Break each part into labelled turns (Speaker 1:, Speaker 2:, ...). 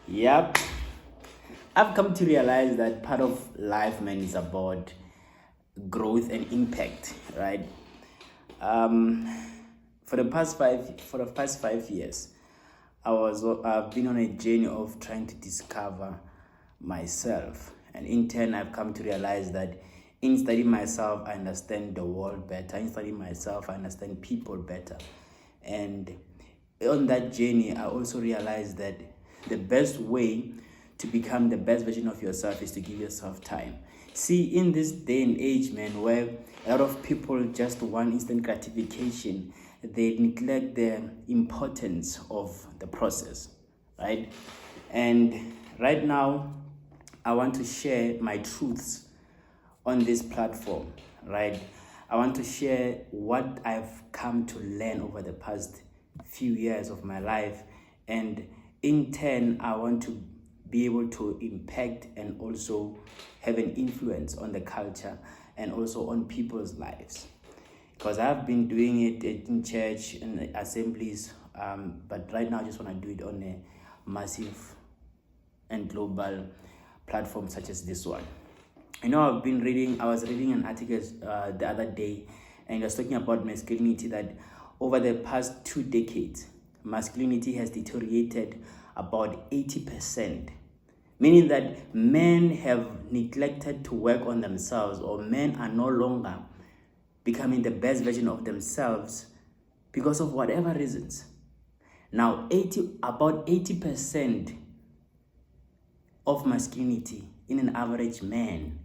Speaker 1: Yep. I've come to realize that part of life, man, is about growth and impact, right? For the past 5 years, I've been on a journey of trying to discover myself, and in turn, I've come to realize that in studying myself, I understand the world better. In studying myself, I understand people better, and on that journey, I also realized that the best way to become the best version of yourself is to give yourself time. See, in this day and age, man, where a lot of people just want instant gratification, they neglect the importance of the process, right? And right now, I want to share my truths on this platform, right? I want to share what I've come to learn over the past few years of my life, and in turn, I want to be able to impact and also have an influence on the culture and also on people's lives. Because I've been doing it in church and assemblies, but right now I just want to do it on a massive and global platform such as this one. I was reading an article the other day, and it was talking about masculinity, that over the past 2 decades, masculinity has deteriorated about 80%, meaning that men have neglected to work on themselves, or men are no longer becoming the best version of themselves because of whatever reasons. Now, about 80% of masculinity in an average man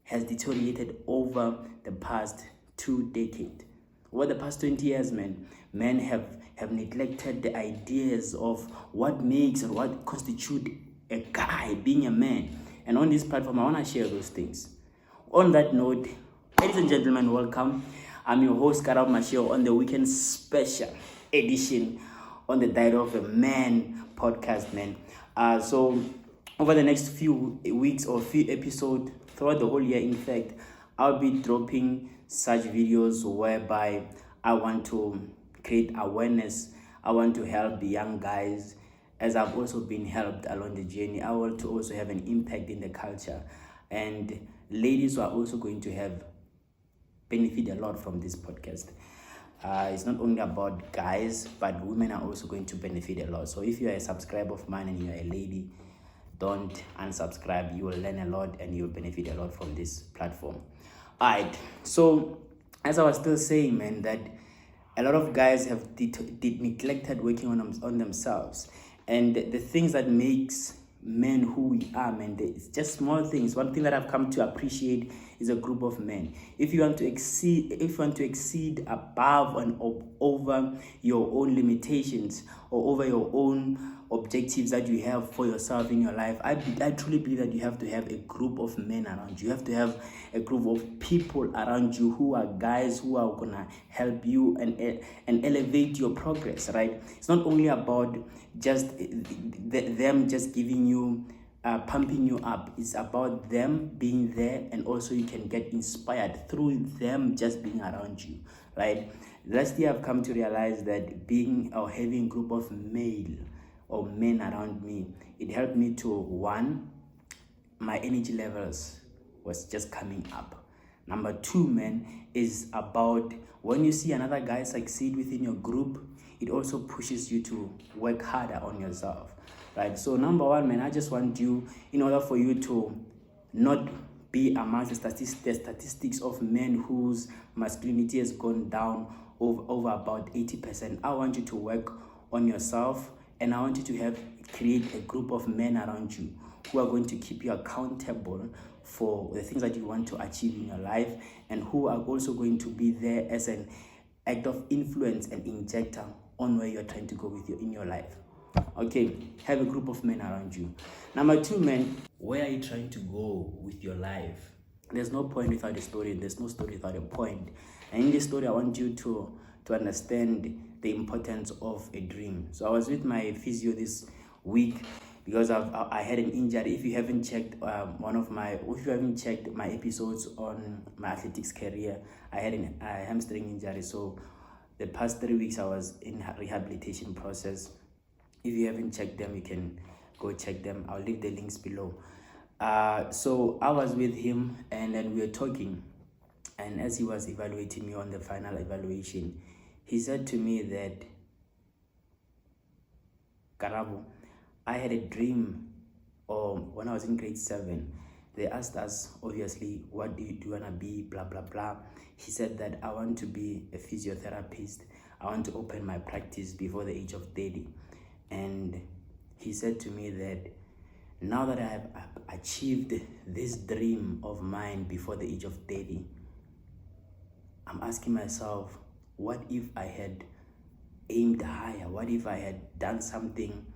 Speaker 1: has deteriorated over the past 2 decades. Over the past 20 years, men have neglected the ideas of what makes and what constitutes a guy being a man. And on this platform, I want to share those things. On that note, ladies and gentlemen, welcome. I'm your host, Karabo on the weekend special edition on the Diary of a Man podcast, man. So over the next few weeks or few episodes, throughout the whole year, in fact, I'll be dropping such videos whereby I want to create awareness. I want to help young guys, as I've also been helped along the journey. I want to also have an impact in the culture. And ladies are also going to benefit a lot from this podcast. It's not only about guys, but women are also going to benefit a lot. So if you're a subscriber of mine and you're a lady, don't unsubscribe. You will learn a lot and you'll benefit a lot from this platform. Alright, so as I was still saying, man, that a lot of guys have neglected working on themselves, and the things that makes men who we are, man, it's just small things. One thing that I've come to appreciate is a group of men. If you want to exceed above and over your own limitations or over your own objectives that you have for yourself in your life, I truly believe that you have to have a group of men around you. You have to have a group of people around you who are guys who are gonna help you and elevate your progress, right? It's not only about just them just giving you pumping you up. It's about them being there, and also you can get inspired through them just being around you, right? Last year I've come to realize that having a group of male or men around me, it helped me to, one, my energy levels was just coming up. Number two, man, is about when you see another guy succeed within your group, it also pushes you to work harder on yourself, right? So number one, man, I just want you, in order for you to not be amongst the statistics of men whose masculinity has gone down over about 80%, I want you to work on yourself, and I want you to create a group of men around you who are going to keep you accountable for the things that you want to achieve in your life, and who are also going to be there as an act of influence and injector on where you're trying to go in your life. Okay, have a group of men around you. Number two, man, where are you trying to go with your life? There's no point without a story. There's no story without a point. And in this story, I want you to understand the importance of a dream. So I was with my physio this week because I had an injury. If you haven't checked my episodes on my athletics career, I had a hamstring injury. So the past 3 weeks I was in rehabilitation process, If you haven't checked them, you can go check them. I'll leave the links below. So I was with him, and then we were talking, and as he was evaluating me on the final evaluation, he said to me that, Karabo, I had a dream, or when I was in grade 7, they asked us, obviously, what do you want to be, blah, blah, blah. He said that I want to be a physiotherapist. I want to open my practice before the age of 30. And he said to me that now that I have achieved this dream of mine before the age of 30, I'm asking myself, what if I had aimed higher? What if I had done something?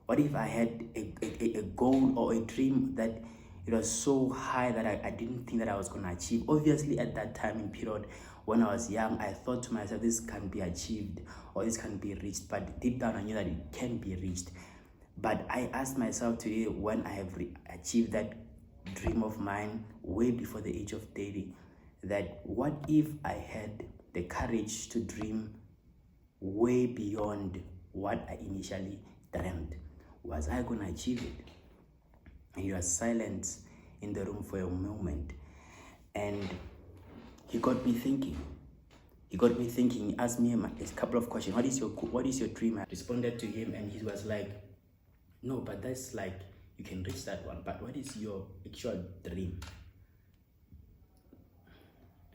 Speaker 1: What if I had a goal or a dream that it was so high that I didn't think that I was going to achieve? Obviously, at that time in period, when I was young, I thought to myself, this can be achieved or this can be reached. But deep down, I knew that it can be reached. But I asked myself today, when I have achieved that dream of mine way before the age of 30, that what if I had the courage to dream way beyond what I initially dreamt? Was I going to achieve it? And he was silent in the room for a moment. And he got me thinking. He asked me a couple of questions. What is your dream? I responded to him, and he was like, no, but that's like, you can reach that one. But what is your actual dream?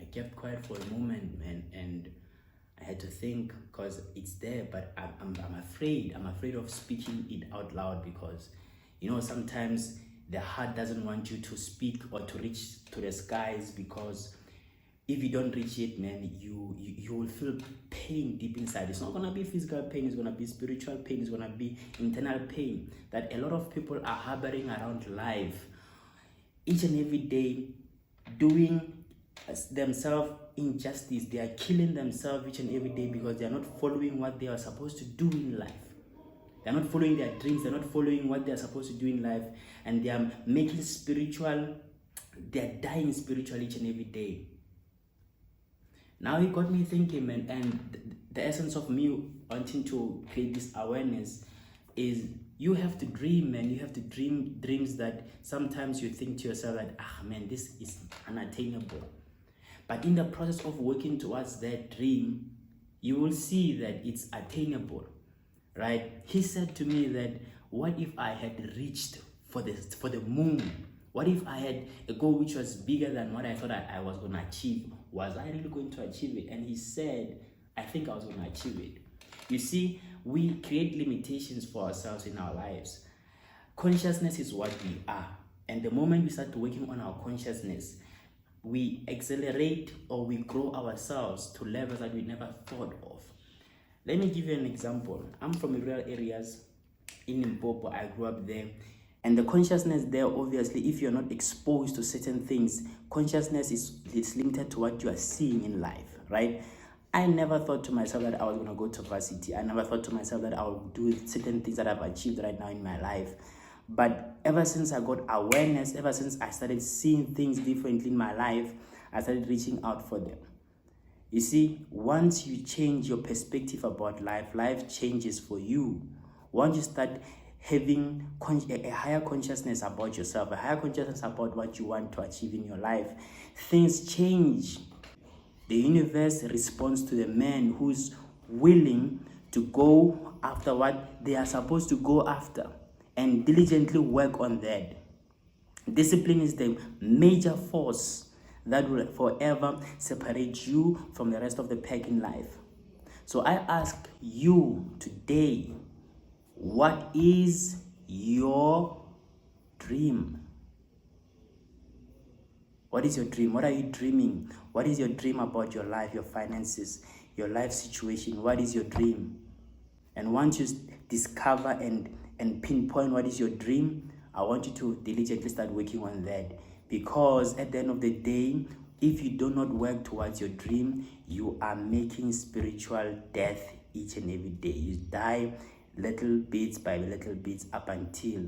Speaker 1: I kept quiet for a moment, man, and I had to think, because it's there, but I'm afraid. I'm afraid of speaking it out loud, because, you know, sometimes the heart doesn't want you to speak or to reach to the skies, because if you don't reach it, man, you will feel pain deep inside. It's not going to be physical pain, it's going to be spiritual pain, it's going to be internal pain that a lot of people are harboring around life each and every day, doing themselves injustice. They are killing themselves each and every day because they are not following what they are supposed to do in life. They are not following their dreams, they are not following what they are supposed to do in life, and they are making they are dying spiritually each and every day. Now it got me thinking, man, and the essence of me wanting to create this awareness is you have to dream, man. You have to dream dreams that sometimes you think to yourself that, man, this is unattainable. But in the process of working towards that dream, you will see that it's attainable, right? He said to me that, what if I had reached for the moon? What if I had a goal which was bigger than what I thought I was going to achieve? Was I really going to achieve it? And he said, I think I was going to achieve it. You see, we create limitations for ourselves in our lives. Consciousness is what we are. And the moment we start working on our consciousness, we accelerate or we grow ourselves to levels that we never thought of. Let me give you an example. I'm from rural areas in Limpopo. I grew up there. And the consciousness there, obviously, if you're not exposed to certain things, consciousness is limited to what you are seeing in life, right? I never thought to myself that I was going to go to varsity. I never thought to myself that I would do certain things that I've achieved right now in my life. But ever since I got awareness, ever since I started seeing things differently in my life, I started reaching out for them. You see, once you change your perspective about life, life changes for you. Once you start having a higher consciousness about yourself, a higher consciousness about what you want to achieve in your life, things change. The universe responds to the man who's willing to go after what they are supposed to go after and diligently work on that. Discipline is the major force that will forever separate you from the rest of the pack in life. So I ask you today, what is your dream? What is your dream? What are you dreaming? What is your dream about your life, your finances, your life situation? What is your dream? And once you discover and pinpoint what is your dream, I want you to diligently start working on that. Because at the end of the day, if you do not work towards your dream, you are making spiritual death each and every day. You die little bits by little bits up until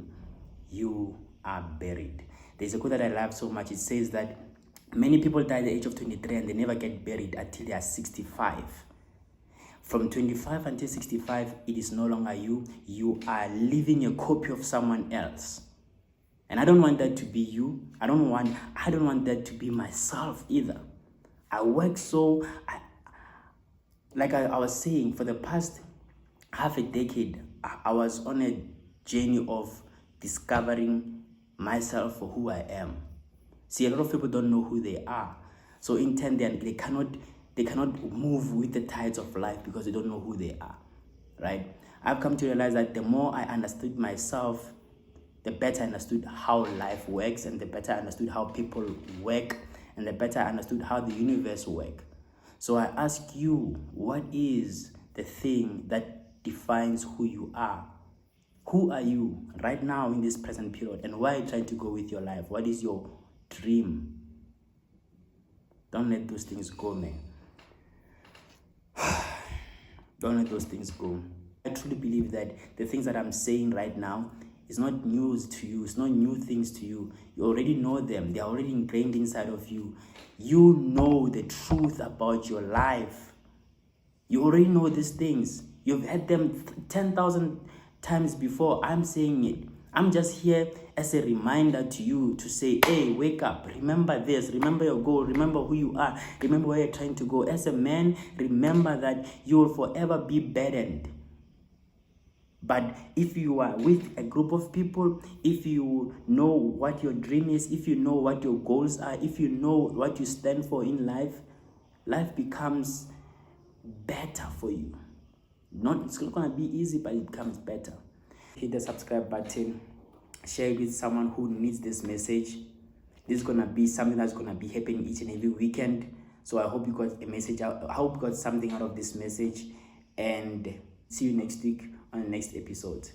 Speaker 1: you are buried. There's a quote that I love so much. It says that many people die at the age of 23 and they never get buried until they are 65. From 25 until 65, it is no longer you. You are living a copy of someone else. And I don't want that to be you. I don't want that to be myself either. I work so, like I was saying, for the past half a decade, I was on a journey of discovering myself for who I am. See, a lot of people don't know who they are. So in turn, they cannot move with the tides of life because they don't know who they are, right? I've come to realize that the more I understood myself, the better I understood how life works, and the better I understood how people work, and the better I understood how the universe works. So I ask you, what is the thing that defines who you are? Who are you right now in this present period, and where are you trying to go with your life? What is your dream? Don't let those things go, man. Don't let those things go. I truly believe that the things that I'm saying right now is not news to you. It's not new things to you. You already know them. They're already ingrained inside of you. You know the truth about your life. You already know these things. You've heard them 10,000 times before. I'm saying it. I'm just here as a reminder to you to say, hey, wake up. Remember this. Remember your goal. Remember who you are. Remember where you're trying to go. As a man, remember that you will forever be burdened. But if you are with a group of people, if you know what your dream is, if you know what your goals are, if you know what you stand for in life, life becomes better for you. It's not going to be easy, but it becomes better. Hit the subscribe button. Share it with someone who needs this message. This is going to be something that's going to be happening each and every weekend. So I hope you got a message out. I hope you got something out of this message. And see you next week on the next episode.